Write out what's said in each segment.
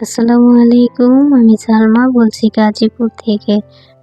আসসালামু আলাইকুম। আমি সালমা বলছি গাজীপুর থেকে।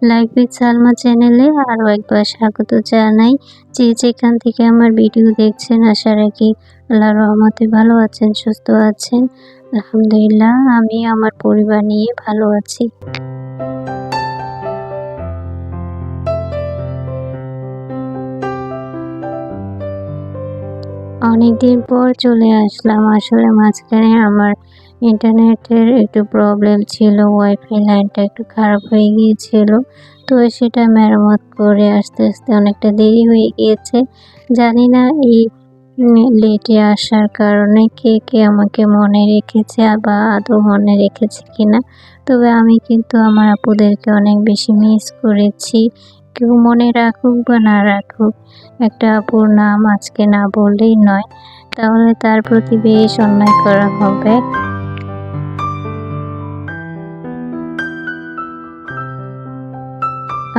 লাইফ উইথ সালমা চ্যানেলে আরও একবার স্বাগত জানাই। যে যেখান থেকে আমার ভিডিও দেখছেন আশা রাখি আল্লাহর রহমতে ভালো আছেন, সুস্থ আছেন। আলহামদুলিল্লাহ আমি আমার পরিবার নিয়ে ভালো আছি। অনেকদিন পর চলে আসলাম। আসলে মাঝখানে আমার ইন্টারনেটের একটু প্রবলেম ছিল, ওয়াইফাই লাইনটা একটু খারাপ হয়ে গিয়েছিল। তো সেটা মেরামত করে আসতে আসতে অনেকটা দেরি হয়ে গিয়েছে। জানি না এই লেটে আসার কারণে কে কে আমাকে মনে রেখেছে বা আদৌ মনে রেখেছে কিনা। তবে আমি কিন্তু আমার আপুদেরকে অনেক বেশি মিস করেছি। কেউ মনে রাখুক বা না রাখুক, একটা আপুর নাম আজকে না বললেই নয়, তাহলে তার প্রতি বেশ অন্যায় করা হবে।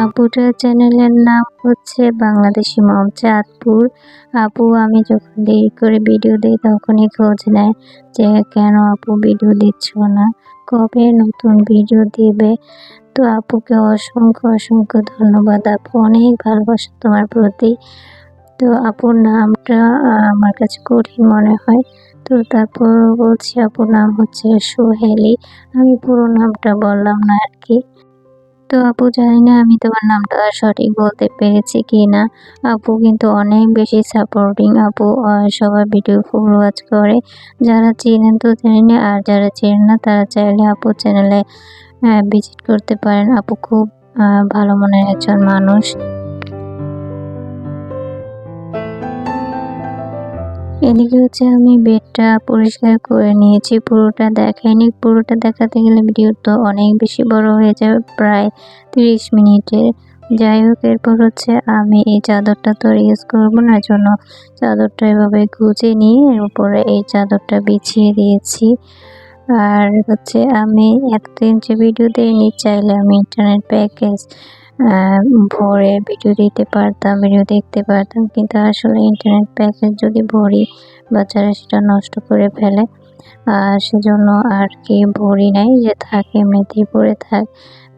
আপুটার চ্যানেলের নাম হচ্ছে বাংলাদেশি মম চাঁদপুর। আপু আমি যখন দেরি করে ভিডিও দিই তখনই খোঁজ নেয় যে কেন আপু ভিডিও দিচ্ছ না, কবে নতুন ভিডিও দিবে। তো আপুকে অসংখ্য অসংখ্য ধন্যবাদ আপু, অনেক ভালোবাসা তোমার প্রতি। তো আপুর নামটা আমার কাছে কঠিন মনে হয়, তো তারপর বলছি আপুর নাম হচ্ছে সোহেলি। আমি পুরো নামটা বললাম না আর কি। তো আপু জানি না আমি তোমার নামটা সঠিক বলতে পেরেছি কি না। আপু কিন্তু অনেক বেশি সাপোর্টিং আপু, সবার ভিডিও ফুল ওয়াচ করে। যারা চেনেন তো জানি না, আর যারা চেনেন না তারা চাইলে আপু চ্যানেলে ভিজিট করতে পারেন। আপু খুব ভালো মনের একজন মানুষ। এদিকে হচ্ছে আমি বেডটা পরিষ্কার করে নিয়েছি, পুরোটা দেখাইনি। পুরোটা দেখাতে গেলে ভিডিও তো অনেক বেশি বড় হয়ে যাবে, প্রায় 30 মিনিটের। যাই হোক, এরপর হচ্ছে আমি এই চাদরটা তো ইউজ করবো না, জন্য চাদরটা এভাবে গুজে নিয়ে এর উপরে এই চাদরটা বিছিয়ে দিয়েছি। আর হচ্ছে আমি এতদিন যে ভিডিও দিইনি, চাইলে আমি ইন্টারনেট প্যাকেজ ভরে ভিডিও দিতে পারতাম, ভিডিও দেখতে পারতাম, কিন্তু আসলে ইন্টারনেট প্যাকেজ যদি ভরি বাচ্চারা সেটা নষ্ট করে ফেলে। সেজন্য আর কি ভরি নাই, যে থাকে এমনিতেই পড়ে থাক।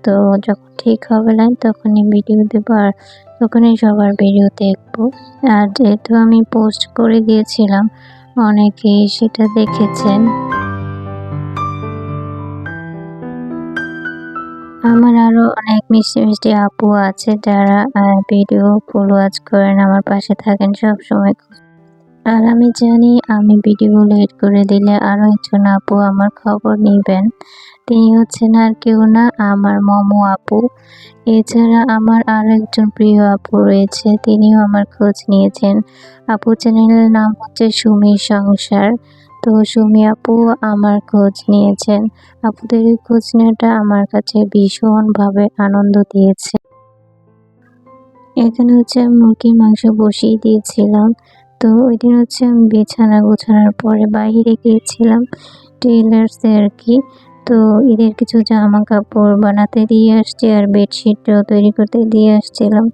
তো যখন ঠিক হবে লাইন তখনই ভিডিও দেবো, আর তখনই সবার ভিডিও দেখবো। আর যেহেতু আমি পোস্ট করে দিয়েছিলাম, অনেকেই সেটা দেখেছেন। আমার আরো অনেক মিষ্টি মিষ্টি আপু আছে যারা ভিডিও ফুল ওয়াচ করেন, আমার পাশে থাকেন সবসময়। আর আমি জানি আমি ভিডিও লেট করে দিলে আরো একজন আপু আমার খবর নিবেন। তিনি হচ্ছেন আর কেউ না, আমার মমো আপু। এছাড়া আমার আরো একজন প্রিয় আপু রয়েছে, তিনিও আমার খোঁজ নিয়েছেন। আপু চ্যানেলের নাম হচ্ছে সুমির সংসার। তো সুমি আপু আমার খোঁজ নিয়েছেন। আপুদের এই খোঁজ নেওয়াটা আমার কাছে ভীষণভাবে আনন্দ দিয়েছে। এখানে হচ্ছে আমি মুরগির মাংস বসিয়ে দিয়েছিলাম। তো ওই দিন হচ্ছে আমি বিছানা গোছানোর পরে বাইরে গিয়েছিলাম টেইলার্সে আর কি। তো ঈদের কিছু জামা কাপড় বানাতে দিয়ে আসছি, আর বেডশিটটাও তৈরি করতে দিয়ে আসছিলাম।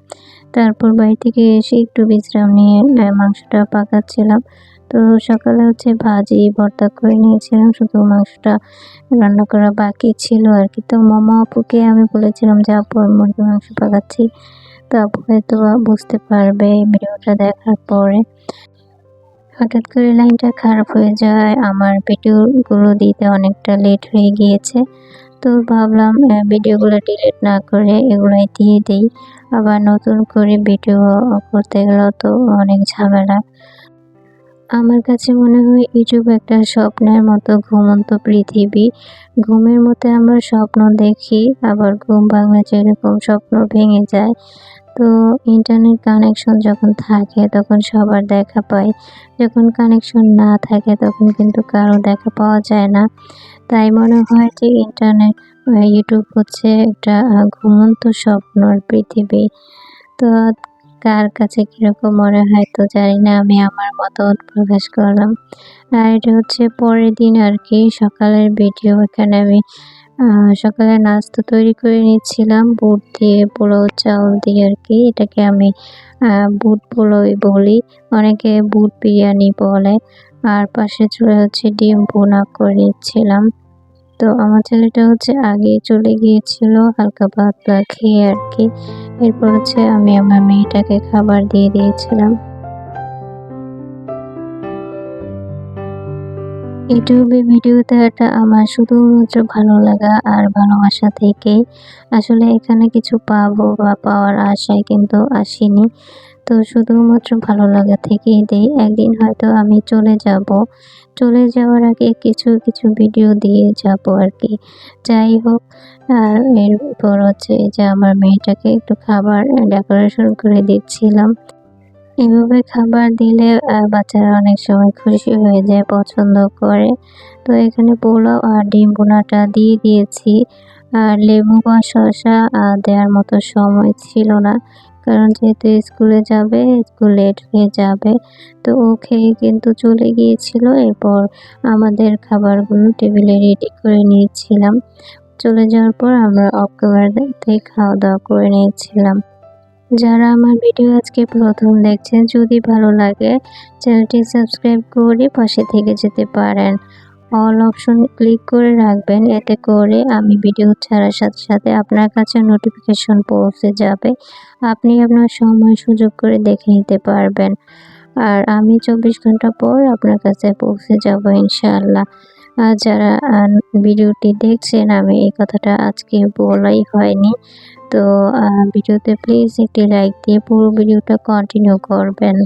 তারপর বাড়ি থেকে এসে একটু বিশ্রাম নিয়ে মাংসটা পাকাচ্ছিলাম। তো সকালে হচ্ছে ভাজি ভর্তা করে নিয়েছিলাম, শুধু মাংসটা রান্না করা বাকি ছিল আর কি। তো মামা আপুকে আমি বলেছিলাম যে আপু আমি মুরগির মাংস পাকাচ্ছি, তো আপু হয়তো বুঝতে পারবে এই ভিডিওটা দেখার পরে। হঠাৎ করে লাইনটা খারাপ হয়ে যায়, আমার ভিডিওগুলো দিতে অনেকটা লেট হয়ে গিয়েছে। তো ভাবলাম ভিডিওগুলো ডিলিট না করে এগুলাই দিয়ে দিই। আবার নতুন করে ভিডিও করতে গেলেও তো অনেক ঝামেলা। আমার কাছে মনে হয় ইউটিউব একটা স্বপ্নের মতো ঘুমন্ত পৃথিবী। ঘুমের মধ্যে আমরা স্বপ্ন দেখি, আবার ঘুম ভাঙলে যেরকম স্বপ্ন ভেঙে যায়। তো ইন্টারনেট কানেকশন যখন থাকে তখন সবার দেখা পাই, যখন কানেকশন না থাকে তখন কিন্তু কারো দেখা পাওয়া যায় না। তাই মনে হয় যে ইন্টারনেট ইউটিউব হচ্ছে একটা ঘুমন্ত স্বপ্নর পৃথিবী। তো কার কাছে কিরকম মনে হয় তো জানি না, আমি আমার মতামত প্রকাশ করলাম। আর এটা হচ্ছে পরের দিন আর কি, সকালের ভিডিও। এখানে আমি সকালে নাস্তা তৈরি করে নিচ্ছিলাম বুট দিয়ে, পোলাও চাউল দিয়ে আর কি। এটাকে আমি বুট পোলাওই বলি, অনেকে বুট বিরিয়ানি বলে। আর পাশে চলে হচ্ছে ডিম ভুনা করে নিচ্ছিলাম। তো আমার ছেলেটা হচ্ছে আগেই চলে গিয়েছিল হালকা পাতলা খেয়ে আর কি। এরপর হচ্ছে আমি আমার মেয়েটাকে খাবার দিয়ে দিয়েছিলাম। ইউটিউবে ভিডিও দেওয়াটা আমার শুধুমাত্র ভালো লাগা আর ভালোবাসা থেকেই। আসলে এখানে কিছু পাবো বা পাওয়ার আশায় কিন্তু আসিনি। তো শুধুমাত্র ভালো লাগা থেকেই দেই। একদিন হয়তো আমি চলে যাব। চলে যাওয়ার আগে কিছু ভিডিও দিয়ে যাবো আরকি। যাই হোক, আর এরপর হচ্ছে যে আমার মেয়েটাকে একটু খাবার ডেকোরেশন করে দিচ্ছিলাম। এভাবে খাবার দিলে বাচ্চারা অনেক সময় খুশি হয়ে যায়, পছন্দ করে। তো এখানে পোলাও আর ডিম ভুনাটা দিয়ে দিয়েছি। আর লেবু বা শসা দেওয়ার মতো সময় ছিল না। কারণ যেহেতু স্কুলে যাবে, স্কুল লেট হয়ে যাবে। তো ও খেয়ে কিন্তু চলে গিয়েছিল। এরপর আমাদের খাবারগুলো টেবিলে রেডি করে নিয়েছিলাম। চলে যাওয়ার পর আমরা অফ ক্যামেরাতে খাওয়া-দাওয়া করে নিয়েছিলাম। যারা আমার ভিডিও আজকে প্রথম দেখছেন, যদি ভালো লাগে চ্যানেলটি সাবস্ক্রাইব করে পাশে থেকে যেতে পারেন। অল অপশন ক্লিক করে রাখবেন, এতে করে আমি ভিডিও ছাড়ার সাথে সাথে আপনার কাছে নোটিফিকেশন পৌঁছে যাবে। আপনি আপনার সময় সুযোগ করে দেখে নিতে পারবেন। আর আমি ২৪ ঘন্টা পর আপনার কাছে পৌঁছে যাব ইনশাআল্লাহ। যারা ভিডিওটি দেখছেন, আমি এই কথাটা আজকে বলাই হয়নি। তো ভিডিওতে প্লিজ একটি লাইক দিয়ে পুরো ভিডিওটা কন্টিনিউ করবেন।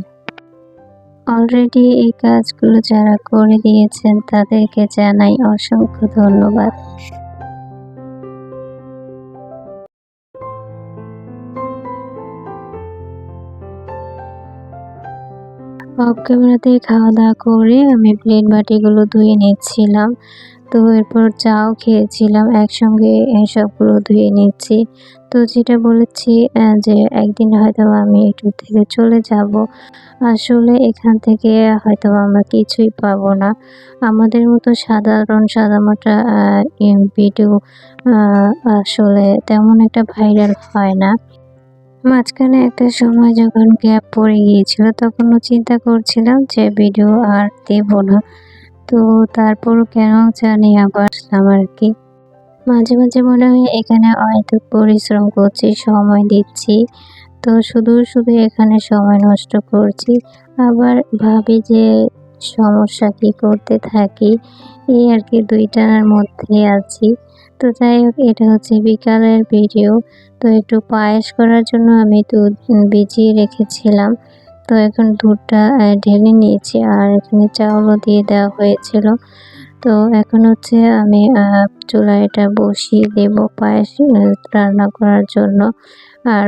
অলরেডি এই কাজগুলো যারা করে দিয়েছেন তাদেরকে জানাই অসংখ্য ধন্যবাদ। অফ ক্যামেরাতে খাওয়া-দাওয়া করে আমি প্লেট বাটিগুলো ধুয়ে নিচ্ছিলাম। তো এরপর চাও খেয়েছিলাম, একসঙ্গে সবগুলো ধুয়ে নিচ্ছি। তো যেটা বলেছি যে একদিন হয়তোবা আমি ইউটিউব থেকে চলে যাব। আসলে এখান থেকে হয়তোবা আমরা কিছুই পাবো না। আমাদের মতো সাধারণ সাদামাটা ভিডিও আ আসলে তেমন একটা ভাইরাল হয় না। মাঝখানে একটা সময় যখন গ্যাপ পড়ে গিয়েছিল, তখনও চিন্তা করছিলাম যে ভিডিও আর দেব না। তো তারপরও কেন জানি আবার আসলাম আরকি। মাঝে মনে হয় এখানে হয়তো পরিশ্রম করছি, সময় দিচ্ছি। তো শুধু এখানে সময় নষ্ট করছি। আবার ভাবি যে সমস্যা কি করতে থাকি। এই আরকি ২ টানার মধ্যেই আছি। তো যাই হোক, এটা হচ্ছে বিকালের ভিডিও। তো একটু পায়েস করার জন্য আমি দুধ ভিজিয়ে রেখেছিলাম। তো এখন দুধটা ঢেলে নিয়েছি আর এখানে চাউলও দিয়ে দেওয়া হয়েছিল। তো এখন হচ্ছে আমি চুলায় এটা বসিয়ে দেব পায়েস রান্না করার জন্য। আর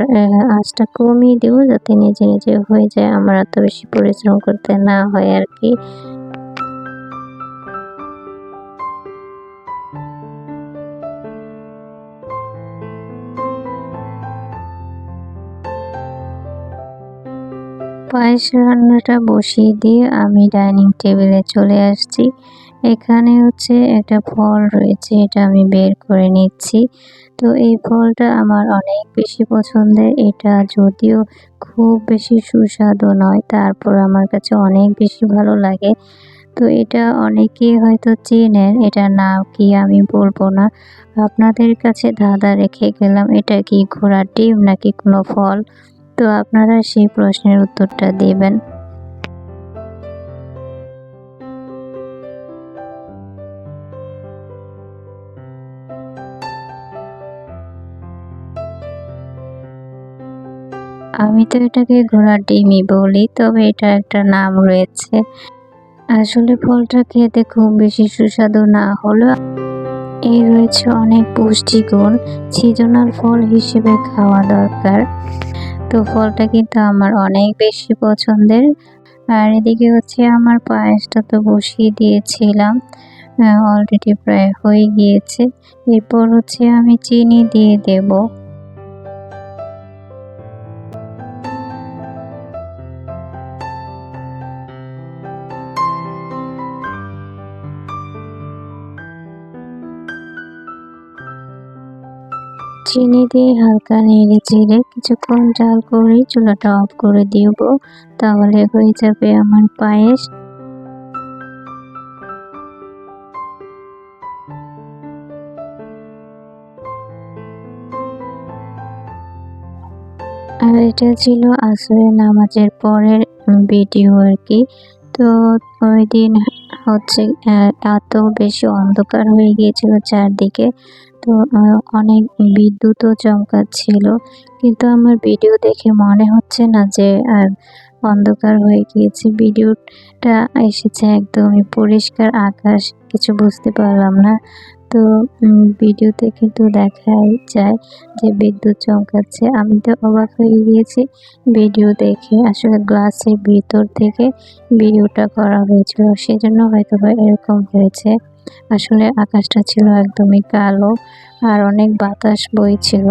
আঁচটা কমিয়ে দেব যাতে নিজে হয়ে যায়। আমার এত বেশি পরিশ্রম করতে না হয় আরকি। পায়েস রান্নাটা বসিয়ে দিয়ে আমি ডাইনিং টেবিলে চলে আসছি। এখানে হচ্ছে একটা ফল রয়েছে, এটা আমি বের করে নিচ্ছি। তো এই ফলটা আমার অনেক বেশি পছন্দের। এটা যদিও খুব বেশি সুস্বাদু নয়, তারপর আমার কাছে অনেক বেশি ভালো লাগে। তো এটা অনেকেই হয়তো চেনেন, এটার নাম কি আমি বলবো না। আপনাদের কাছে ধাঁধা রেখে গেলাম, এটা কি ঘোড়ার ডিম নাকি কোনো ফল? তো আপনারা সেই প্রশ্নের উত্তরটা দেবেন। আমি তো এটাকে ঘোড়ার ডিমই বলি, তবে এটার একটা নাম রয়েছে। আসলে ফলটা খেতে খুব বেশি সুস্বাদু না হলেও এর রয়েছে অনেক পুষ্টিগুণ। সিজনাল ফল হিসেবে খাওয়া দরকার। তো ফলটা কিন্তু আমার অনেক বেশি পছন্দের। আর এদিকে হচ্ছে আমার পায়েসটা তো বসিয়ে দিয়েছিলাম। অলরেডি প্রায় হয়ে গিয়েছে। এরপর হচ্ছে আমি চিনি দিয়ে দেব। চিনি দিয়ে হালকা নেড়ে-চেড়ে কিছুক্ষণ জাল করে চুলাটা অফ করে দিব। তাহলে হয়ে যাবে আমার পায়েস। আর এটা ছিল আসরের নামাজের পরের ভিডিও আর কি। তো ওই দিন হচ্ছে এত বেশি অন্ধকার হয়ে গিয়েছিল চারদিকে। তো অনেক বিদ্যুৎও চমকাচ্ছিল, কিন্তু আমার ভিডিও দেখে মনে হচ্ছে না যে আর অন্ধকার হয়ে গিয়েছে। ভিডিওটা এসেছে একদমই পরিষ্কার আকাশ, কিছু বুঝতে পারলাম না। তো ভিডিওতে কিন্তু দেখাই যায় যে বিদ্যুৎ চমকাচ্ছে। আমি তো অবাক হয়ে গিয়েছি ভিডিও দেখে। আসলে গ্লাসের ভিতর থেকে ভিডিওটা করা হয়েছিল, সেজন্য হয়তোবা এরকম হয়েছে। আসলে আকাশটা ছিল একদমই কালো আর অনেক বাতাস বইছিল।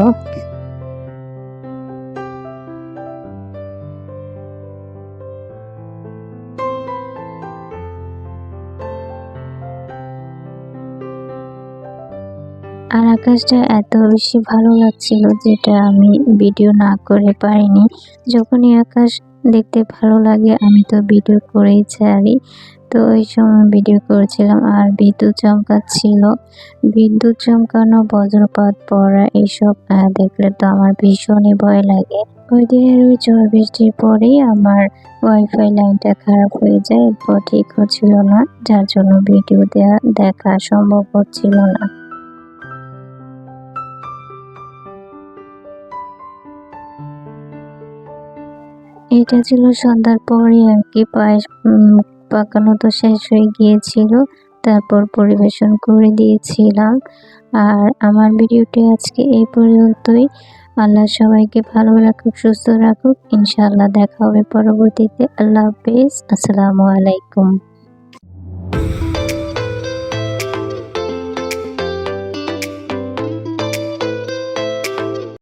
আর আকাশটা এত বেশি ভালো লাগছিল যেটা আমি ভিডিও না করে পারিনি। যখনই আকাশ দেখতে ভালো লাগে আমি তো ভিডিও করেই ছাড়ি। তো ওই সময় ভিডিও করেছিলাম আর বিদ্যুৎ চমকাচ্ছিল। বিদ্যুৎ চমকানো, বজ্রপাত পড়া এইসব দেখলে তো আমার ভীষণই ভয় লাগে। ওই দিনের ওই ঝড় বৃষ্টির পরেই আমার ওয়াইফাই লাইনটা খারাপ হয়ে যায়। এরপর ঠিক হচ্ছিল না, যার জন্য ভিডিও দেখা সম্ভব হচ্ছিল না। এটা ছিল সন্ধ্যার পরে আর কি। পায়েস পাকানো তো শেষ হয়ে গিয়েছিল, তারপর পরিবেশন করে দিয়েছিলাম। আর আমার ভিডিওটি আজকে এই পর্যন্তই। আল্লাহ সবাইকে ভালো রাখুক, সুস্থ রাখুক। ইনশাআল্লাহ দেখা হবে পরবর্তীতে। আল্লাহ হাফেজ, আসসালামু আলাইকুম।